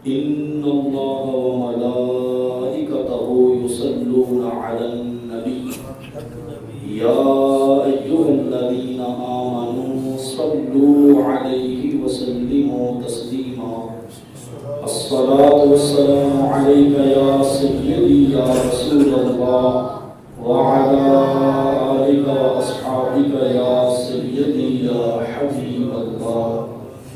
إن الله وملائكته يصلون على النبي يا أيها الذين آمنوا صلوا عليه وسلموا تسليما الصلاة والسلام عليك يا سيدي يا رسول الله وعلى آلك وأصحابك يا سيدي يا حبيب الله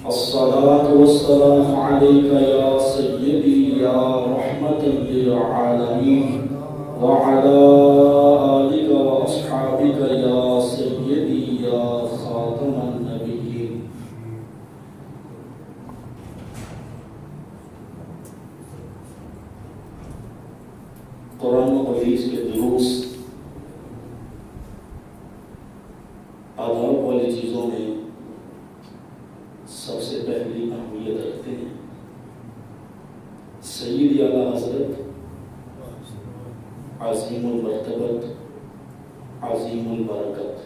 الصلاة والسلام عليك يا سيدي يا رحمة للعالمين وعلى آلك وأصحابك يا سيدي يا خاتم النبيين. قرآن و حدیث کے دروس آداب والی چیزوں میں سب سے پہلی اہمیت رکھتے ہیں. سید اعلیٰ حضرت عظیم المرتبت عظیم البرکت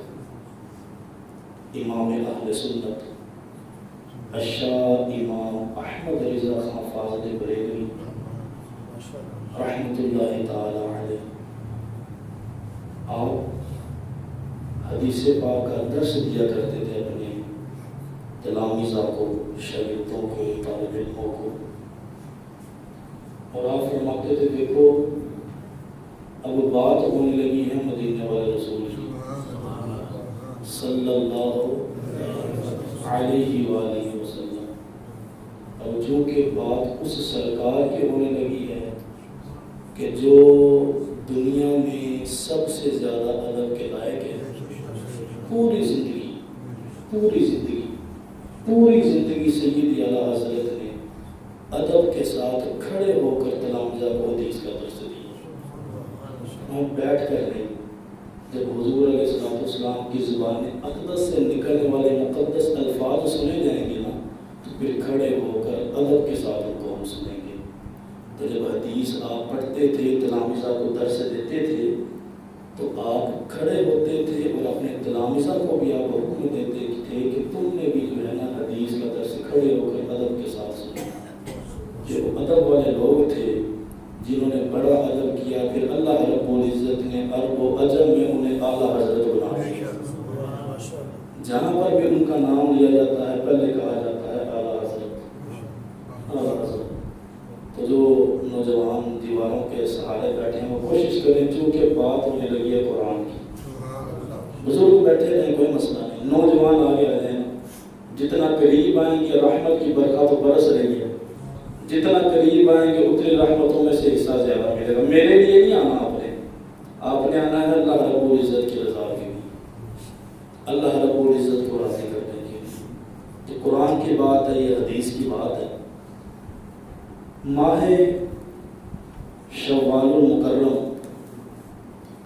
امام اہل سنت الشاہ امام احمد رضا خان فاضل بریلوی رحمۃ اللہ تعالی علیہ آپ حدیث پاک کا درس دیا کرتے تھے اپنے تلامذہ کو، شاگردوں کو، طالب علموں کو، اور آپ فرماتے تھے دیکھو اب بات ہونے لگی ہے مدینے والے رسول کی صلی اللہ علیہ وآلہ وسلم. اب چونکہ بات اس سرکار کی ہونے لگی ہے کہ جو دنیا میں سب سے زیادہ ادب کے لائق ہے. پوری زندگی سید اعلیٰ حضرت نے ادب کے ساتھ کھڑے ہو کر تلامذہ کو حدیث کا درس دیا. ہم بیٹھ کر نہیں، جب حضور علیہ السلام کی زبان اقدس سے نکلنے والے مقدس الفاظ سنے جائیں گے نا تو پھر کھڑے ہو کر ادب کے ساتھ ان کو ہم سنیں گے. تو جب حدیث آپ پڑھتے تھے، تلامذہ کو درس دیتے تھے، تو آپ کھڑے ہوتے تھے اور اپنے تلامذہ کو بھی آپ حکم دیتے تھے کہ تم نے بھی جو ہے نا حدیث کا درس کھڑے ہو کر ادب کے ساتھ سنا. جو ادب والے لوگ تھے جنہوں نے بڑا ادب کیا، پھر اللہ رب العزت نے عرب و عجم میں انہیں اعلیٰ حضرت بنا دیا. جہاں پر بھی ان کا نام لیا جاتا ہے پہلے کہا جاتا ہے اعلیٰ حضرت، اعلیٰ حضرت. تو جو نوجوان دیواروں کے سہارے بیٹھے ہیں وہ کوشش کریں، چونکہ بات ہونے لگی ہے قرآن کی. بزرگ بیٹھے رہیں، کوئی مسئلہ نہیں، نوجوان آگے آ جائیں. جتنا قریب آئیں گے رحمت کی برکات برس رہی ہے، جتنا قریب آئیں گے اتنی رحمتوں میں سے حصہ زیادہ ملے گا. میرے لیے نہیں آنا آپ نے آنا ہے اللہ رب العزت کی رضا کے لیے، اللہ رب العزت کو راضی کرنے کے لیے. تو قرآن کی بات ہے، یہ حدیث کی بات ہے. ماہ شوال المکرم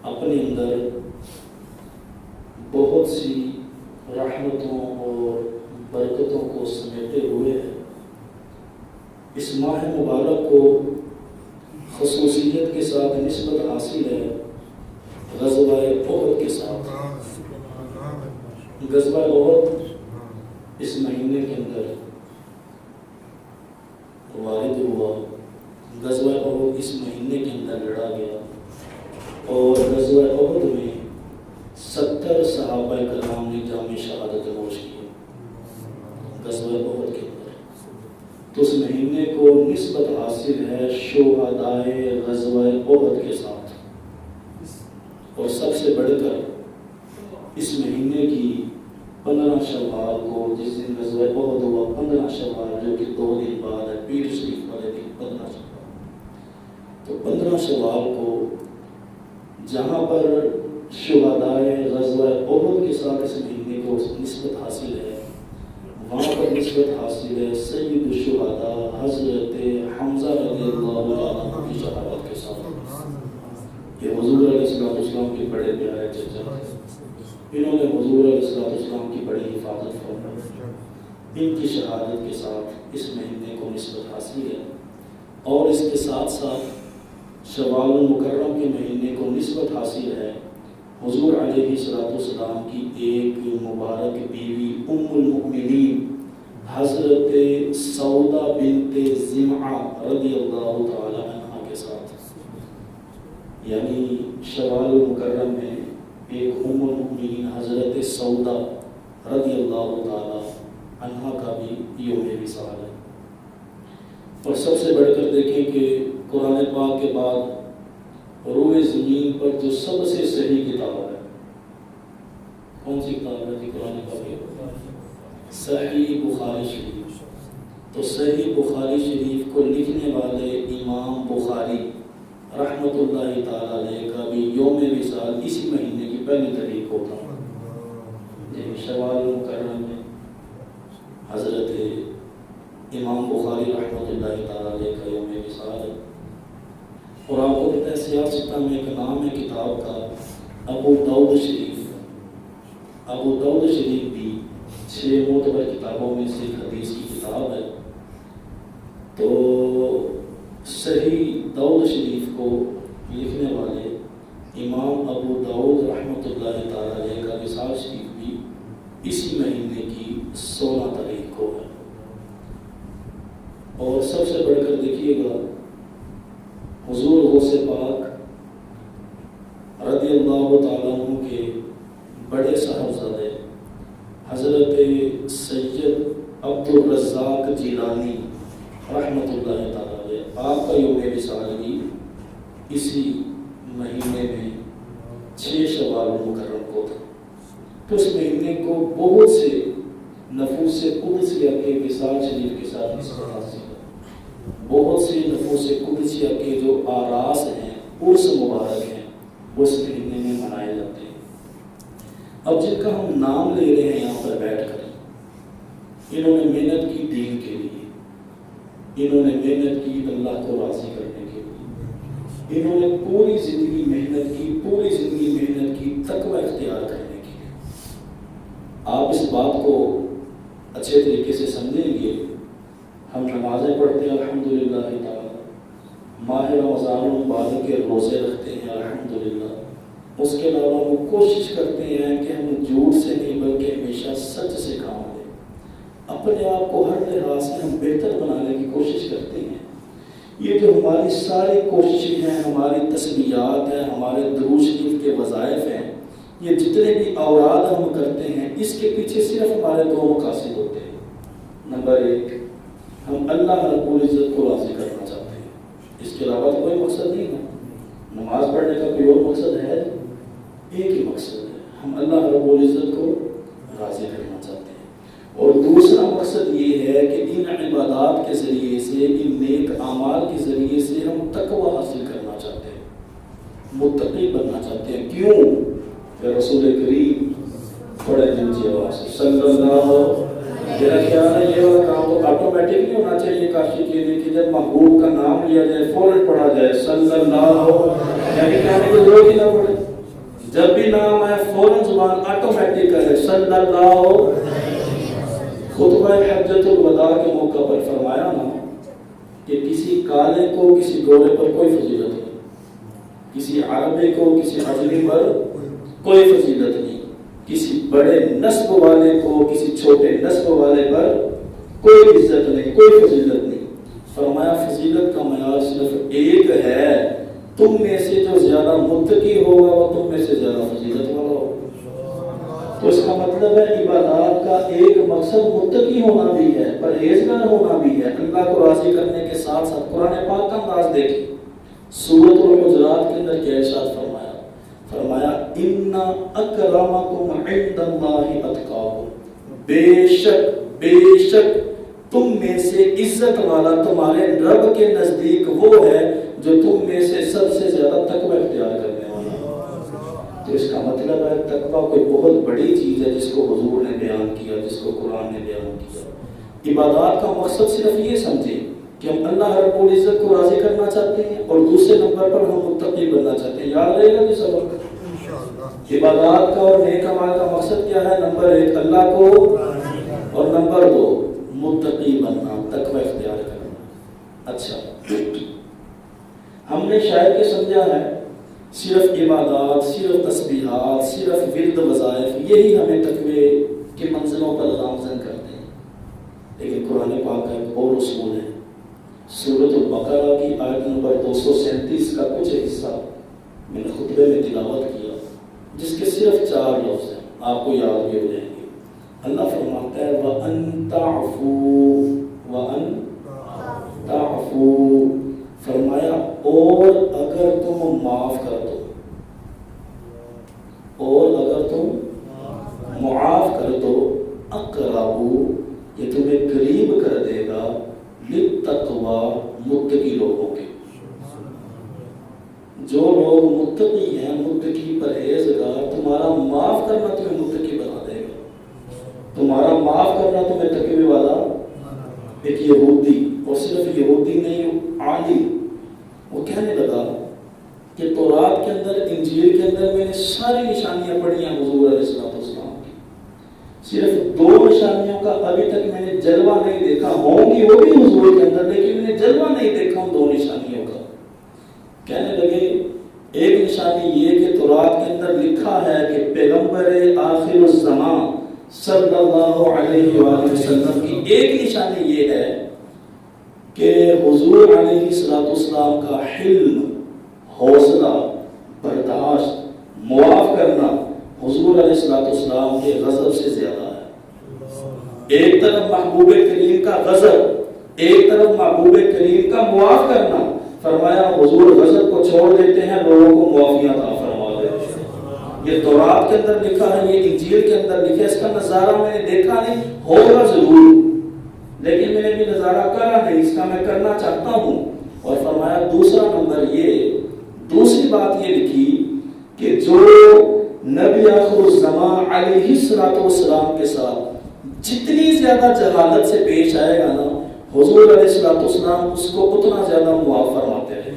اپنے اندر بہت سی رحمتوں اور برکتوں کو سمیٹے ہوئے ہے. اس ماہ مبارک کو خصوصیت کے ساتھ نسبت حاصل ہے غزوہ احد کے ساتھ. غزوہ احد اس مہینے کے اندر وارد ہوا. غزوہ احد اس مہینے کے اندر لڑا گیا اور غزوہ احد میں 70 صحابہ کرام نے جام شہادت نوش کی غزوہ احد کے اندر. تو اس مہینے کو نسبت حاصل ہے شہدائے غزوہ احد کے ساتھ. اور سب سے بڑھ کر اس مہینے کی 15 شوال کو، جس دن غزوہ احد ہوا، 15 شوال جو کہ 2 دن بعد ہے، پیر شریف والے دن 15 شوال. تو 15 شوال کو جہاں پر شہدائے غزوہ احد کے ساتھ اس مہینے کو نسبت حاصل ہے، وہاں پر نسبت حاصل ہے سید الشہداء حضرت حمزہ رضی اللہ عنہ کی شہادت کے ساتھ. یہ حضور علیہ السلام کے بڑے پیارے چچا تھے. انہوں نے حضور علیہ السلام کی بڑی حفاظت فرمائی. ان کی شہادت کے ساتھ اس مہینے کو نسبت حاصل ہے. اور اس کے ساتھ ساتھ شوال المکرم کے مہینے کو نسبت حاصل ہے حضور علیہ السلام کی ایک مبارک بیوی ام المؤمنین حضرت سودا بنت زمعہ رضی اللہ تعالی عنہ کے ساتھ، یعنی شوال المکرم میں ایک ام المؤمنین حضرت سودا رضی اللہ تعالی عنہ کا بھی یوم وصال ہے۔ اور سب سے بڑھ کر دیکھیں کہ قرآن پاک کے بعد روئے زمین پر جو سب سے صحیح کتاب ہے، کون سی کتاب ہے جی؟ قرآن پاک ہے صحیح بخاری شریف۔ تو صحیح بخاری شریف کو لکھنے والے امام بخاری رحمۃ اللہ تعالی علیہ کا بھی یوم وصال اسی مہینے کی پہلی تاریخ کو تھا۔ شوال المکرم میں حضرت امام بخاری رحمۃ اللہ تعالی علیہ کا یوم وصال ہے۔ اور آپ کو پتہ ہے سیاستہ میں ایک نام ہے کتاب کا ابو داؤد شریف۔ ابو داؤد شریف بھی 6 معتبر کتابوں میں سے ایک حدیث کی کتاب ہے۔ تو صحیح داؤد شریف کو لکھنے والے امام ابو داؤد رحمۃ اللہ تعالی علیہ کا وصال شریف بھی اسی مہینے کی 16 تاریخ کو ہے۔ اور سب سے بڑھ کر دیکھیے گا حضور غوث پاک رضی اللہ تعالیٰ عنہ کے بڑے صاحبزادے حضرت سید عبد الرزاق جیلانی رحمۃ اللہ تعالیٰ علیہ، آپ کا یوم وصال بھی اسی مہینے میں 6 شوال المکرم کو تھا۔ تو اس مہینے کو بہت سے نفوس قدسیہ کے وصال شریف کے ساتھ اس طرح سے بہت سی نفوس قدسیہ کے جو آراس ہیں، عرس مبارک ہیں، وہ اس مہینے میں منائے جاتے ہیں۔ اب جن کا ہم نام لے رہے ہیں یہاں پر بیٹھ کر، انہوں نے محنت کی دین کے لیے، انہوں نے محنت کی اللہ کو راضی کرنے کے لیے، انہوں نے پوری زندگی محنت کی، پوری زندگی محنت کی تقوی اختیار کرنے کے لیے۔ آپ اس بات کو اچھے طریقے سے سمجھیں گے۔ ہم نمازیں پڑھتے ہیں الحمدللہ تعالی، ماہ رمضان المبارک کے روزے رکھتے ہیں الحمدللہ، اس کے علاوہ وہ کوشش کرتے ہیں کہ ہم جھوٹ سے نہیں بلکہ ہمیشہ سچ سے کام لیں، اپنے آپ کو ہر لحاظ سے ہم بہتر بنانے کی کوشش کرتے ہیں۔ یہ جو ہماری ساری کوششیں ہیں، ہماری تسبیحات ہیں، ہمارے درود شریف کے وظائف ہیں، یہ جتنے بھی اوراد ہم کرتے ہیں، اس کے پیچھے صرف ہمارے 2 مقاصد ہوتے ہیں۔ نمبر 1، ہم اللہ رب العزت کو راضی کرنا چاہتے ہیں، اس کے علاوہ تو کوئی مقصد نہیں ہے۔ نماز پڑھنے کا کوئی اور مقصد ہے؟ ایک ہی مقصد ہے، ہم اللہ رب العزت کو راضی کرنا چاہتے ہیں۔ اور دوسرا مقصد یہ ہے کہ ان عبادات کے ذریعے سے، ان نیک اعمال کے ذریعے سے ہم تقوی حاصل کرنا چاہتے ہیں، متقی بننا چاہتے ہیں۔ کیوں کہ رسول کریم بڑے اونچی آواز سے صلی اللہ، میرا خیال ہے یہ والا کام تو آٹومیٹک نہیں ہونا چاہیے کاشی کے لیے کہ جب محبوب کا نام لیا جائے فوراً پڑھا جائے صلی اللہ، یعنی کہنے کی ضرورت ہی نہ پڑے، جب بھی نام آئے فوراً زبان آٹومیٹک کرے صلی اللہ۔ خطبہ حجۃ الوداع کے موقع پر فرمایا نا کہ کسی کالے کو کسی گورے پر کوئی فضیلت نہیں، کسی عربی کو کسی عجمی پر کوئی فضیلت نہیں، کسی بڑے نسب والے کو کسی چھوٹے نسب والے پر کوئی عزت نہیں، کوئی فضیلت نہیں۔ فرمایا فضیلت کا معیار صرف ایک ہے، تم میں سے جو زیادہ متقی ہوگا وہ تم میں سے زیادہ فضیلت والا ہوگا۔ تو اس کا مطلب ہے عبادات کا ایک مقصد متقی ہونا بھی ہے، پرہیزگار ہونا بھی ہے، اللہ کو راضی کرنے کے ساتھ ساتھ۔ قرآن پاک کا انداز دیکھیں، سورۃ الحجرات کے اندر کیا ارشاد فرمایا ان اکرمکم عند اللہ اتقاکم، بے شک تم میں سے عزت والا تمہارے رب کے نزدیک وہ ہے جو تم میں سے سب سے زیادہ تقوی اختیار کرنے والا۔ تو اس کا مطلب ہے تقوی کوئی بہت بڑی چیز ہے جس کو حضور نے بیان کیا، جس کو قرآن نے بیان کیا۔ عبادات کا مقصد صرف یہ سمجھیں کہ ہم اللہ رب العزت کو راضی کرنا چاہتے ہیں، اور دوسرے نمبر پر ہم متقی بننا چاہتے ہیں۔ یاد رہے گا جی سبق، عبادات کا اور نیک اعمال کا مقصد کیا ہے؟ نمبر 1 اللہ کو، اور نمبر 2 متقی بننا، تقوی اختیار کرنا۔ اچھا، ہم نے شاید یہ سمجھا ہے صرف عبادات، صرف تسبیحات، صرف ورد وظائف، یہی ہمیں تقوی کے منزلوں پر گامزن کرتے ہیں۔ لیکن قرآن پاک کا ایک اور اصول ہے. سورۃ البقرہ کی آیت نمبر 237 کا کچھ حصہ میں نے خطبے میں تلاوت کیا، جس کے صرف 4 لفظ ہیں، آپ کو یاد بھی ہو جائیں گے. اللہ فرماتا ہے وَأَن تَعْفُوا وَأَن تَعْفُوا، فرمایا اور اگر تم معاف کر دو، اور اگر تم معاف کر دو، اقربوا، یہ تمہیں قریب کر دے گا، للتقویٰ، متقی لوگوں کے. جو لوگ متقی ہیں، متقی پرہیزگار، تمہارا معاف کرنا تمہیں متقی بنا دے گا. تمہارا معاف کرنا تمہیں تقوی والا. ایک یہودی، اور صرف یہودی نہیں، عالم، وہ کہنے لگا کہ تورات کے اندر، انجیل کے اندر میں نے ساری نشانیاں پڑھی ہیں حضور علیہ السلام کی، صرف 2 نشانیوں کا ابھی تک میں نے جلوہ نہیں دیکھا. ہوں گی وہ بھی حضور کے اندر، لیکن میں نے جلوہ نہیں دیکھا ان 2 نشانیوں کا. کہنے لگے ایک نشانی یہ کہ تورات کے اندر لکھا ہے کہ پیغمبر آخر الزمان صلی اللہ علیہ وآلہ وسلم کی ایک نشانی یہ ہے کہ حضور علیہ السلام کا حلم، حوصلہ، برداشت، معاف کرنا حضور علیہ السلام کے غضب سے زیادہ ہے. ایک طرف محبوب کریم کا غضب، ایک طرف محبوب کریم کا معاف کرنا. فرمایا حضور غضب کو چھوڑ دیتے ہیں، لوگوں کو معافیت عطا فرما دیتے ہیں. یہ تورات کے اندر لکھا ہے، یہ انجیل کے اندر لکھا ہے. اس کا نظارہ میں نے دیکھا نہیں، ہوگا ضرور، لیکن میں نے بھی نظارہ کرا نہیں، اس کا میں کرنا چاہتا ہوں. اور فرمایا دوسرا نمبر یہ، دوسری بات یہ لکھی کہ جو نبی آخر الزمان علیہ السلام کے ساتھ جتنی زیادہ جہالت سے پیش آئے گا نا، حضور علیہ السلام اس کو اتنا زیادہ معاف فرماتے ہیں.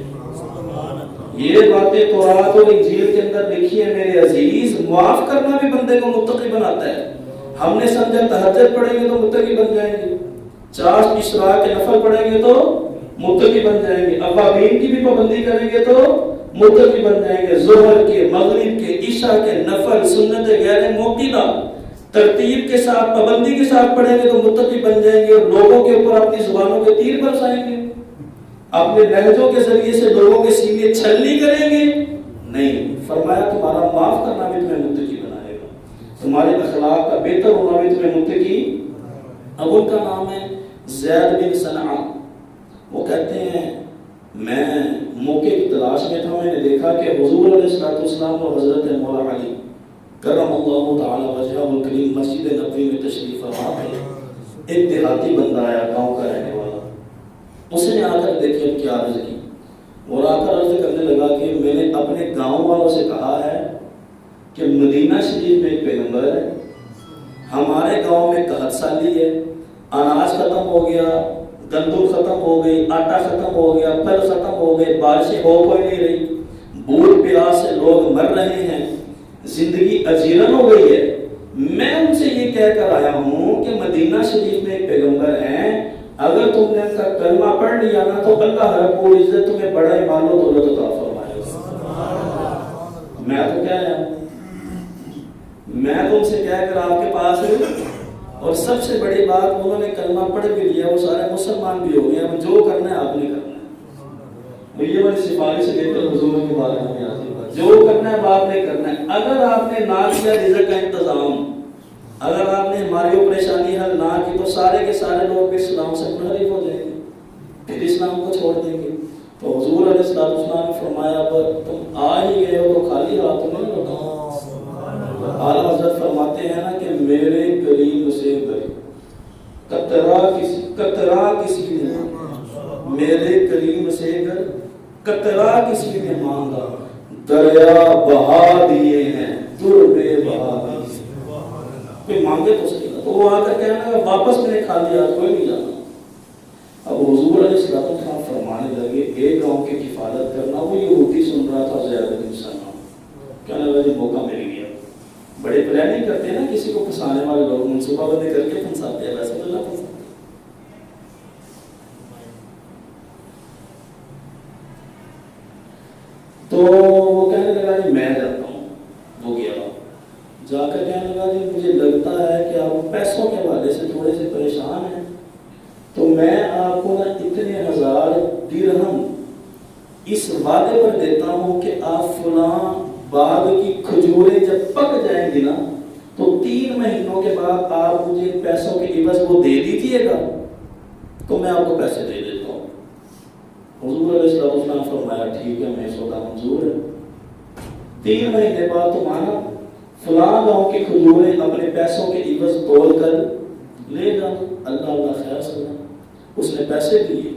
یہ باتیں تورات اور انجیل کے اندر لکھی ہیں میرے عزیز. معاف کرنا بھی بندے کو متقی بناتا ہے. ہم نے سمجھا تہجد پڑھیں گے تو متقی بن جائیں گے، 4 اشراق کے نفل پڑھیں گے تو متقی بن جائیں گے، اوابین کی بھی پابندی کریں گے تو متقی بن جائیں گے، ظہر کے، مغرب کے، عشاء کے نفل، سنت غیر موقدہ ترتیب کے ساتھ، پابندی کے ساتھ پڑھیں گے تو متقی بن جائیں گے. اور لوگوں کے اوپر اپنی زبانوں کے تیر برسائیں گے، اپنے لہجوں کے ذریعے سے لوگوں کے سینے چھلنی کریں گے نہیں. فرمایا تمہارا معاف کرنا بھی تمہیں متقی بنائے گا، تمہارے اخلاق کا بہتر ہونا بھی تمہیں متقی. اب ان کا نام ہے زید بن صنعا. وہ کہتے ہیں میں موقع کی تلاش میں تھا، میں نے دیکھا کہ حضور علیہ السلام اور حضرت مولا علی کرم اللہ تعالی وجہہ الکریم مسجد نبوی میں تشریف فرما تھے. ایک دیہاتی بندہ آیا، گاؤں کا رہنے والا. اس نے آ کر دیکھے کیا عرض کی، اور آ کر عرض کرنے لگا کہ میں نے اپنے گاؤں والوں سے کہا ہے کہ مدینہ شریف میں ایک پیغمبر ہے، ہمارے گاؤں میں قحط سالی ہے، اناج ختم ہو گیا، گندم ختم ہو گئی، آٹا ختم ہو گیا، پھل ختم ہو گئے، بارشیں ہو کوئی نہیں رہی، بھوک پیاس سے لوگ مر رہے ہیں، زندگی اجیرن ہو گئی ہے. میں ان سے یہ کہہ کر آیا ہوں کہ مدینہ شریف میں ایک پیغمبر ہیں، اگر تم نے ان کا کلمہ پڑھ لیا نا تو اللہ رب العزت تمہیں بڑا ہی مال و دولت عطا فرمائے گا. میں تو کہہ رہا ہوں، میں تم سے کہہ کر آپ کے پاس ہوں، اور سب سے بڑی بات انہوں نے کلمہ پڑھ بھی لیا، وہ سارے مسلمان بھی ہو گئے. اب جو کرنا ہے آپ نے کرنا ہے. یہ والی سفارش لے کر حضور کے بارے میں جو کرنا ہے آپ نے کرنا ہے. اگر آپ نے نہ کیا رزق کا انتظام، اگر آپ نے ہماری وہ پریشانی حل نہ کی تو سارے کے سارے لوگ اسلام سے منحرف ہو جائیں گے، پھر اسلام کو چھوڑ دیں گے. تو حضور علیہ السلام نے فرمایا اب تم آ ہی گئے ہو تو خالی ہاتھ نہیں لوٹاؤ. اعلیٰ حضرت فرماتے ہیں نا کہ میرے کریم سے قطرہ کسی نے، میرے کریم سے قطرہ کسی نے مانگا، دریا بہا دیے ہیں، در بے بہا دیے. کوئی مانگے تو صحیح نا، تو وہ آ کر کہنا کہ واپس میں نے کھا لیا، کوئی نہیں جانا. اب حضور علیہ السلام فرمانے لگے ایک گاؤں کی کفالت کرنا. وہ یہودی سن رہا تھا زید بن صنعا، کہنے لگا موقع مل گیا. بڑے پلاننگ کرتے ہیں نا کسی کو پھنسانے والے لوگ، منصوبہ بندی کر کے پھنساتے ہیں، ویسے اللہ پھنساتے. تو وہ کہنے لگا جی میں جاتا ہوں. وہ گیا، جا کر کہنے لگا جی مجھے لگتا ہے کہ آپ پیسوں کے حوالے سے تھوڑے سے پریشان ہیں، درہم اس وعدے پر دیتا ہوں کہ آپ فلاں باغ کی کھجوریں جب پک جائیں گی نا تو 3 مہینوں کے بعد آپ مجھے پیسوں کے عوض وہ دے دیجیے گا تو میں آپ کو پیسے دے دیتا ہوں۔ حضور علیہ السلام نے فرمایا ٹھیک ہے، میں سودا منظور ہے۔ 3 مہینے بعد تمہارا فلاں گاؤں کی کھجوریں اپنے پیسوں کے عوض تول کر لے جاؤ۔ اللہ خیر سنا، اس نے پیسے دیے۔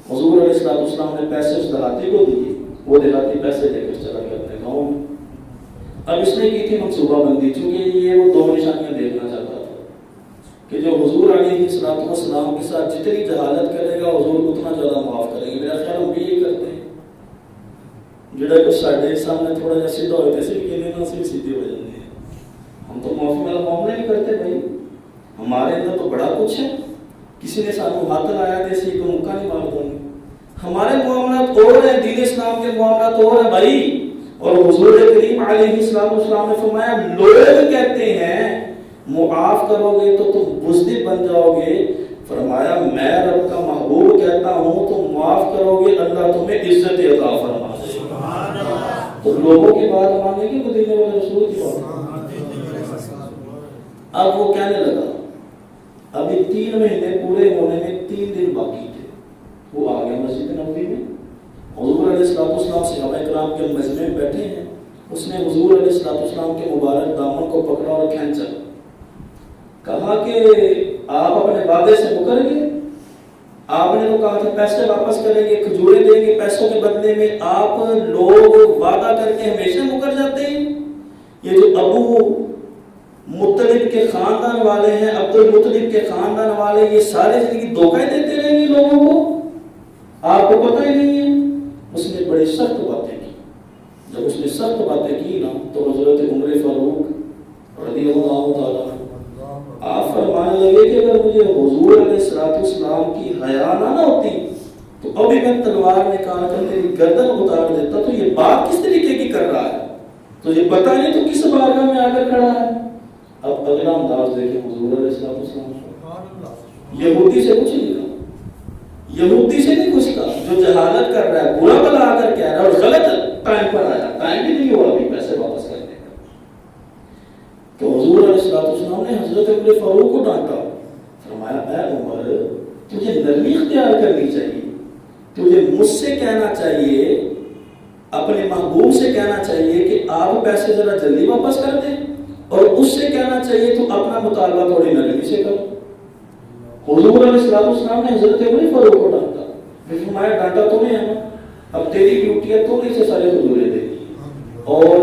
حضور علیہ السلام نے پیسے اس دیہاتی کو دیے، وہ دیہاتی پیسے لے کر چلا گیا اپنے گاؤں میں۔ اب اس نے کی تھی منصوبہ بندی، چونکہ یہ وہ 2 نشانیاں دیکھنا چاہتا تھا کہ جو حضور علیہ السلام کے ساتھ جتنی جہالت کرے گا حضور اتنا زیادہ معاف کریں گے۔ میرا خیال ہم بھی یہی کرتے ہیں، جڑا کچھ ساڈے سامنے تھوڑا جا سیدھا ہوئے تھے کہ نا سے سیدھے ہو جاتے ہیں۔ ہم تو معافی والا معاملہ نہیں کرتے بھائی، ہمارے اندر تو بڑا کچھ ہے۔ کسی نے سانو ہاتھ لایا دے سی تو مکہ نہیں مار دیں گے۔ ہمارے معاملات اور ہیں، دین اسلام کے معاملات اور ہیں بھائی۔ اور حضور کریم علیہ السلام نے فرمایا لوگ کہتے ہیں معاف کرو گے تو تم بزدل بن جاؤ گے، فرمایا میں رب کا محبوب کہتا ہوں تم معاف کرو گے اللہ تمہیں عزت عطا فرما دے گا۔ تو لوگوں کی بات ماننے کی مدینے والے رسول کی بات۔ اب وہ کہنے لگا ابھی 3 مہینے پورے ہونے میں 3 دن باقی تھے، وہ آ گیا مسجد نبوی میں۔ حضور علیہ السلام صحابہ کرام کے مجمع میں بیٹھے ہیں، اس نے حضور علیہ السلام کے مبارک دامن کو پکڑا اور کھینچا، کہا کہ آپ اپنے وعدے سے مکر گئے، آپ نے تو کہا تھا پیسے واپس کریں گے، کھجوریں دیں گے پیسوں کے بدلے میں، آپ لوگ وعدہ کر کے ہمیشہ مکر جاتے ہیں۔ یہ جو ابو مطلب کے خاندان والے ہیں، عبد المطلب کے خاندان والے، یہ سارے زندگی دھوکہ دیتے رہیں گے لوگوں کو، آپ کو پتہ ہی نہیں ہے۔ اس نے بڑی سخت باتیں کی۔ جب اس نے سخت باتیں کی نا تو حضرت عمر فاروق رضی اللہ تعالیٰ آپ فرمانے لگے کہ اگر مجھے حضور علیہ السلام کی حیا نہ ہوتی تو ابھی میں تلوار نکال کر تیری گردن اتار دیتا۔ تو یہ بات کس طریقے کی کر رہا ہے، تجھے پتہ نہیں تو کس بارگاہ میں آ کر کھڑا ہے۔ اب اگلا انداز دیکھیں حضور علیہ السلام، یہودی سے کچھ نہیں کہا، یہودی سے نہیں کچھ کہا، جو جہالت کر رہا ہے، برا بلا آ کر کہہ رہا ہے اور غلط ٹائم پر آیا، ٹائم بھی نہیں ہوا ابھی پیسے واپس کرنے کا۔ تو حضور علیہ السلام نے حضرت عمر فاروق کو ڈانٹا، فرمایا اے عمر تجھے نرمی اختیار کرنی چاہیے، تجھے مجھ سے کہنا چاہیے، اپنے محبوب سے کہنا چاہیے کہ آپ پیسے ذرا جلدی واپس کر دیں، اور اس سے کہنا چاہیے تو اپنا مطالبہ تھوڑی نرمی سے کرو۔ حضور علیہ السلام نے حضرت عمر فاروق کو ڈانٹا، فرمایا ڈانٹا تو نہیں ہے، اب تیری ڈیوٹی ہے تو نہیں سے سارے حضوریں دے دی اور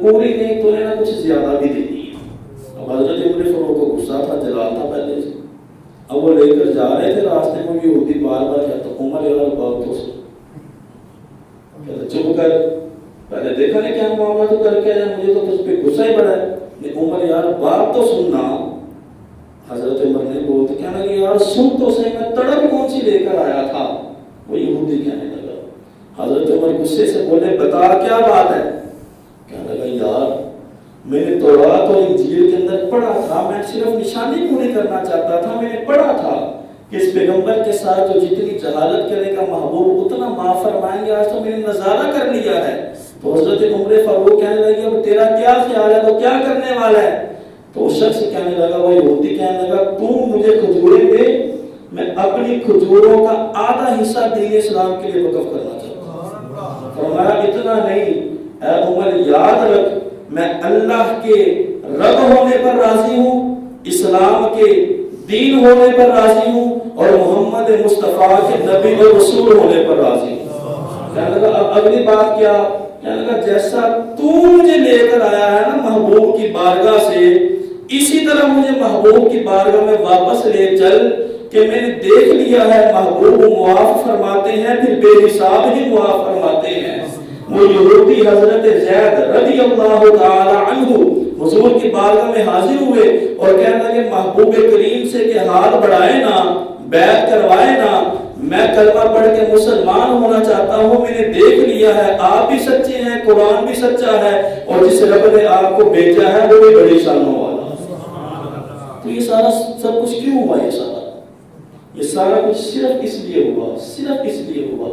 پوری نہیں تو نے نہ کچھ زیادہ بھی دے دی۔ اب حضرت عمر فاروق کو غصہ تھا، جلال تھا پہلے سے، اب وہ لے کر جا رہے تھے، راستے میں یہودی بار بار کہتا عمر یار بات تو سن، کہتا چپ کر، پہلے دیکھا نہیں کیا معاملہ تو کر کے آیا، مجھے تو تجھ پہ غصہ ہی بڑا ہے، عمر یار بات تو سننا۔ حضرت عمر نے بولتے کہنا کہ یار سن تو صحیح، میں تڑپ کون سی لے کر آیا تھا، وہ یہودی کہنے لگا۔ حضرت عمر غصے سے بولے بتا کیا بات ہے، کہنے لگا یار میں نے تورات اور انجیل کے اندر پڑھا تھا، میں صرف نشانی پوری کرنا چاہتا تھا، میں نے پڑھا تھا کہ اس پیغمبر کے ساتھ جو جتنی جہالت کرے گا محبوب اتنا معاف فرمائیں گے، آج تو میں نے نظارہ کر لیا ہے۔ تو حضرت عمر فاروق کہنے لگے اب تیرا کیا خیال ہے، تو کیا کرنے والا ہے؟ تو اس شخص کہنے لگا، وہ یہودی کہنے لگا تو مجھے کھجوریں دے، میں اپنی کھجوروں کا آدھا حصہ دین اسلام کے لیے وقف کرنا چاہتا ہوں۔ فرمایا اتنا نہیں اے عمر، یاد رکھ میں اللہ کے رب ہونے پر راضی ہوں، اسلام کے دین ہونے پر راضی ہوں، اور محمد مصطفیٰ کے نبی و رسول ہونے پر راضی ہوں۔ کہنے لگا اب اگلی بات کیا؟ کہنے لگا جیسا تو مجھے لے کر آیا ہے نا محبوب کی بارگاہ سے، اسی طرح مجھے محبوب کی بارگاہ میں واپس لے چل کہ میں نے دیکھ لیا ہے محبوب معاف فرماتے ہیں، پھر بے حساب ہی معاف فرماتے ہیں۔ وہ یہودی حضرت زید رضی اللہ تعالی عنہ حضور کی بارگاہ میں حاضر ہوئے اور کہنے لگے محبوب کریم سے کہ ہاتھ بڑھائے نا، بیعت کروائے نا، میں کلمہ پڑھ کے مسلمان ہونا چاہتا ہوں، میں نے دیکھ لیا ہے آپ بھی سچے ہیں، قرآن بھی سچا ہے، اور جس رب نے آپ کو بھیجا ہے وہ بھی بڑی شانوں والا۔ تو یہ سارا سب کچھ کیوں ہوا؟ یہ سارا یہ سارا کچھ صرف اس لیے ہوا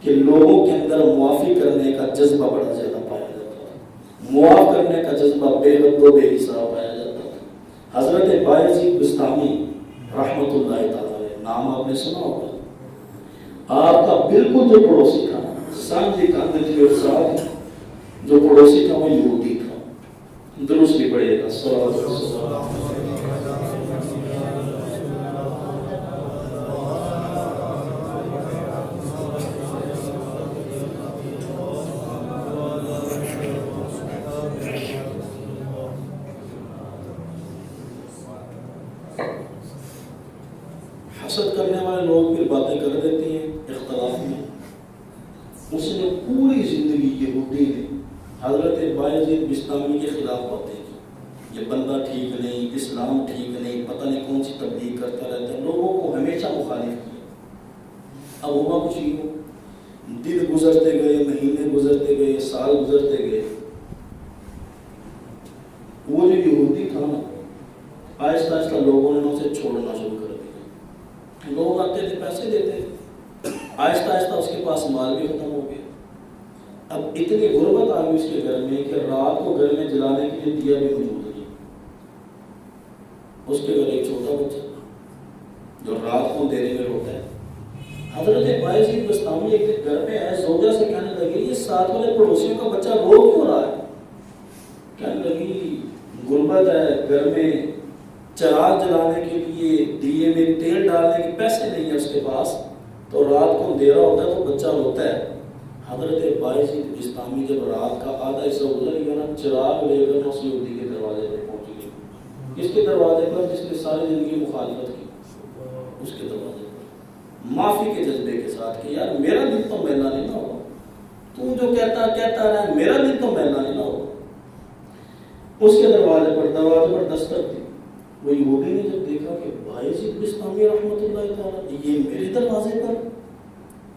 کہ لوگوں کے اندر معافی کرنے کا جذبہ بڑا زیادہ پایا جاتا تھا، معاف کرنے کا جذبہ بے حد و بے حساب پایا جاتا تھا۔ حضرت بایزید بستامی رحمۃ اللہ تعالی، نام آپ نے سنا ہوگا، آپ کا بالکل جو پڑوسی تھا، سانجی کاندھ کے ساتھ جو پڑوسی تھا وہ یہودی تھا۔ درست بھی پڑھیے گا، صلوات اللہ علیہ وسلم۔ حسد کرنے والے لوگ پھر باتیں کر دیتے ہیں اختلاف میں۔ اس نے پوری زندگی یہودی نے حضرت بایزید بستامی کے خلاف باتیں کی، یہ بندہ ٹھیک نہیں، اسلام ٹھیک نہیں، پتہ نہیں کون سی تبلیغ کرتا رہتا ہے، لوگوں کو ہمیشہ مخالف کیا۔ اب ہوا کچھ ہی ہو، دن گزرتے گئے، مہینے گزرتے گئے، سال گزرتے گئے، وہ جو یہودی تھا نا، آہستہ آہستہ لوگوں نے اسے چھوڑنا شروع کر دیا۔ لوگ آتے تھے، پیسے دیتے تھے، آہستہ آہستہ اس کے پاس مال بھی ختم ہو گیا۔ اب اتنی غربت آ گئی اس کے گھر میں کہ رات کو گھر میں جلانے کے لیے دیا بھی موجود نہیں۔ اس کے گھر ایک چھوٹا بچہ جو رات کو اندھیرے میں روتا ہے۔ حضرت بایزید بستامی ایک دن گھر میں آئے، زوجہ سے کہنے لگے یہ ساتھ والے پڑوسیوں کا بچہ رو کیوں رہا ہے؟ کہنے لگی غربت ہے، گھر میں چراغ جلانے کے لیے دیے میں تیل ڈالنے کے پیسے نہیں ہیں اس کے پاس، تو رات کو اندھیرا ہوتا ہے تو بچہ روتا ہے۔ حضرت بایزید بستامی جب رات کا آدھا حصہ گزر گیا نا، چراغ لے کر اس یہودی کے دروازے پہ پہنچ گئے۔ کس کے دروازے پر؟ جس نے ساری زندگی مخالفت کی، اس کے دروازے پر معافی کے جذبے کے ساتھ کہ یار میرا دل تو میلا نہیں نہ ہوگا، تو جو کہتا رہا میرا دل تو میلا نہیں نہ ہوگا۔ اس کے دروازے پر دستک دی۔ وہ یہودی نے جب دیکھا کہ بایزید بستامی رحمۃ اللہ تعالی یہ میرے دروازے پر،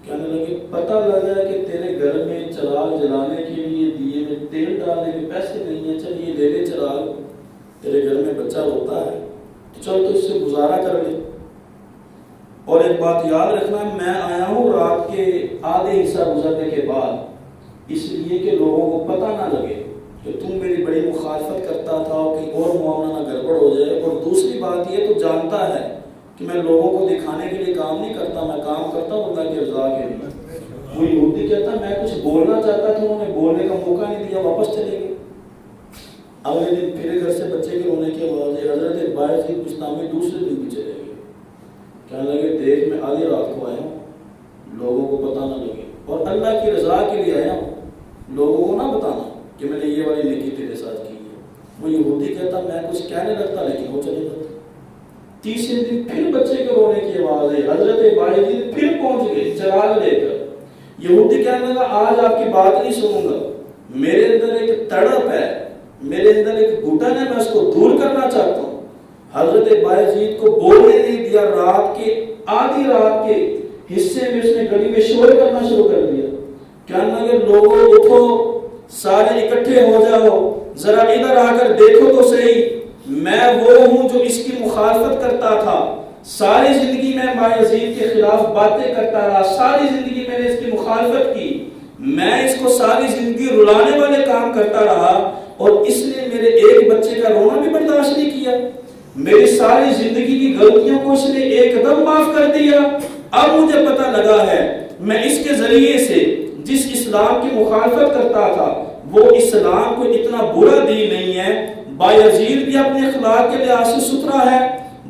کہنے لگے پتہ لگا کہ تیرے گھر میں چراغ جلانے کے لیے دیے میں تیل ڈالنے کے پیسے نہیں ہیں، چل یہ لے لے چراغ، تیرے گھر میں بچہ ہوتا ہے تو چل تو اس سے گزارا کر لے۔ اور ایک بات یاد رکھنا، میں آیا ہوں رات کے آدھے حصہ گزرنے کے بعد، اس لیے کہ لوگوں کو پتہ نہ لگے کہ تم میری بڑی مخالفت کرتا تھا اور کہیں اور معاملہ نہ گڑبڑ ہو جائے۔ اور دوسری بات یہ تو جانتا ہے کہ میں لوگوں کو دکھانے کے لیے کام نہیں کرتا، میں کام کرتا ہوں اللہ کی رضا کے لیے۔ وہ یہودی کہتا میں کچھ بولنا چاہتا تھا، انہوں نے بولنے کا موقع نہیں دیا، واپس چلے گئے۔ اگلے دن پھر گھر سے بچے کے رونے کی آواز ہے، حضرت بایزید بستامی دوسرے دن بھی چلے گئے۔ کہنے لگے دیکھ میں آدھی رات کو آیا ہوں، لوگوں کو پتہ نہ لگے، اور اللہ کی رضا کے لیے آیا ہوں، لوگوں کو نہ بتانا کہ میں نے یہ والی نیکی تیرے ساتھ کی ہے۔ وہ یہودی کہتا میں کچھ کہنے لگتا لیکن وہ چلے جاتا۔ تیسرے دن پھر بچے کے رونے کی آواز ہے، حضرت بایزید پھر پہنچ گئے چراغ لے کر۔ یہودی کہنے لگا آج آپ کی بات نہیں سنوں گا، میرے اندر ایک تڑپ ہے، میرے اندر ایک گھٹن ہے، میں اس کو دور کرنا چاہتا ہوں۔ حضرت بایزید کو بولنے نہیں دیا، رات کے آدھی رات کے حصے میں اس نے گلی میں شور کرنا شروع کر دیا۔ کہنے لگے لوگوں اٹھو، سارے اکٹھے ہو جاؤ، ذرا ادھر آ کر دیکھو تو صحیح، میں وہ ہوں جو اس کی مخالفت کرتا تھا، ساری زندگی میں بایزید کے خلاف باتیں کرتا رہا، ساری زندگی میں نے اس کی مخالفت کی، میں اس کو ساری زندگی رلانے والے کام کرتا رہا، اور اس نے میرے ایک بچے کا رونا بھی برداشت نہیں کیا، میری ساری زندگی کی غلطیوں کو اس نے ایک دم معاف کر دیا۔ اب مجھے پتہ لگا ہے میں اس کے ذریعے سے جس اسلام کی مخالفت کرتا تھا وہ اسلام کو اتنا برا دین نہیں ہے۔ بایزید بھی اپنے اخلاق کے لحاظ سے ستھرا ہے،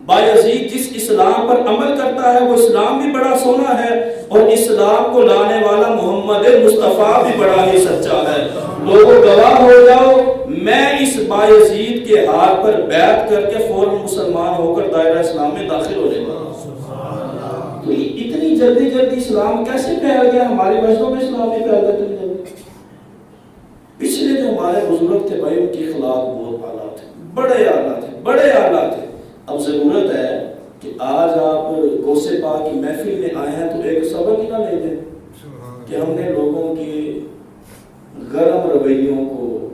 بایزید جس اسلام پر عمل کرتا ہے وہ اسلام بھی بڑا سونا ہے، اور اسلام کو لانے والا محمد مصطفیٰ بھی بڑا ہی سچا ہے۔ لوگوں گواہ ہو جاؤ، میں اس بایزید کے ہاتھ پر بیعت کر کے فوراً مسلمان ہو کر دائرہ اسلام میں داخل ہو جائے گا۔ تو یہ اتنی جلدی اسلام کیسے پھیل گیا؟ ہماری مسجدوں میں اسلام نہیں پھیل گیا اتنی جلدی۔ پچھلے جو ہمارے بزرگ تھے بھائی، ان کی اخلاق بہت اعلیٰ تھے، بڑے اعلیٰ تھے۔ اب ضرورت ہے کہ آج آپ غوث پاک کی محفل میں آئے ہیں تو ایک سبق ہی نہ لے دیں کہ ہم نے لوگوں کے گرم رویوں کو،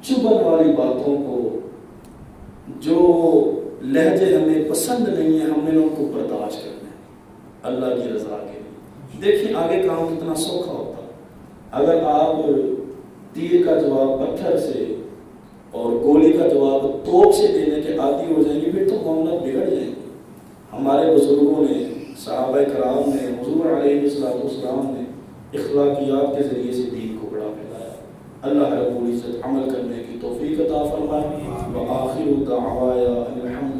چبھن والی باتوں کو، جو لہجے ہمیں پسند نہیں ہیں، ہم نے ان کو برداشت کرنا ہے اللہ کی رضا کے لیے۔ دیکھیں آگے کام کتنا سوکھا ہوتا۔ اگر آپ تیر کا جواب پتھر سے اور گولی کا جواب توپ سے دینے کے عادی ہو جائیں گے، پھر تو معاملات بگڑ جائیں گے۔ ہمارے بزرگوں نے، صحابہ کرام نے، حضور علیہ السلام نے اخلاقیات کے ذریعے سے دین کو بڑا پھیلایا۔ اللہ رب العزت عمل کرنے کی توفیق عطا فرمائے۔ وآخر دعوایا ان الحمد